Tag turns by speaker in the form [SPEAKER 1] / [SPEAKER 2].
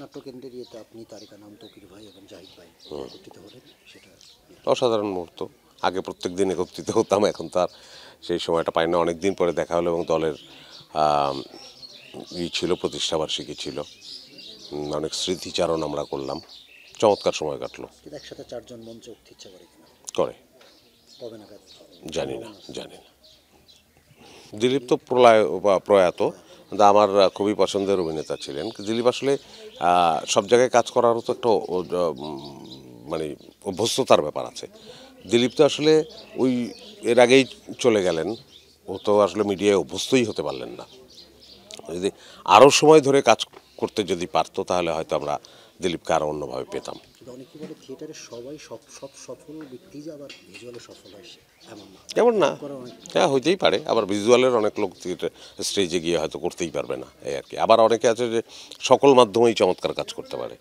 [SPEAKER 1] নাট্যকেন্দ্রের ইয়েতে আপনি, তারিকা নাম, তকির ভাই এবং জাহিদ ভাই একত্রিত হলেন, সেটা
[SPEAKER 2] অসাধারণ মুহূর্ত। আগে প্রত্যেক দিন একত্রিত হতাম, এখন তার সেই সময়টা পাই না। অনেক দিন পরে দেখা হলো এবং দলের ছিল, প্রতিষ্ঠাবার্ষিকী ছিল, অনেক স্মৃতিচারণ আমরা করলাম, চমৎকার সময় কাটলো।
[SPEAKER 1] কিন্তু একসাথে চারজন মঞ্চে উঠতে ইচ্ছা করে কিনা,
[SPEAKER 2] করে
[SPEAKER 1] কবে নাগাদ?
[SPEAKER 2] জানি না, জানি না। দিলীপ তো প্রলয় বা প্রয়াত, কিন্তু আমার খুবই পছন্দের অভিনেতা ছিলেন দিলীপ। আসলে সব জায়গায় কাজ করারও তো একটা মানে অভ্যস্ততার ব্যাপার আছে। দিলীপ তো আসলে ওই এর আগেই চলে গেলেন, ও তো আসলে মিডিয়ায় অভ্যস্তই হতে পারলেন না। যদি আরও সময় ধরে কাজ করতে যদি পারতো, তাহলে হয়তো আমরা দিলীপকে আরও অন্যভাবে পেতাম।
[SPEAKER 1] কিন্তু অনেকে বলে থিয়েটারে সবাই সব সব সফল ব্যক্তি যে আবার ভিজুয়ালে সফল হয়, এমন না।
[SPEAKER 2] যেমন না,
[SPEAKER 1] করে অনেক
[SPEAKER 2] হ্যাঁ হইতেই পারে। আবার ভিজুয়ালের অনেক লোক স্টেজে গিয়ে হয়তো করতেই পারবে না, এই আর কি। আবার অনেকে আছে যে সকল মাধ্যমেই চমৎকার কাজ করতে পারে।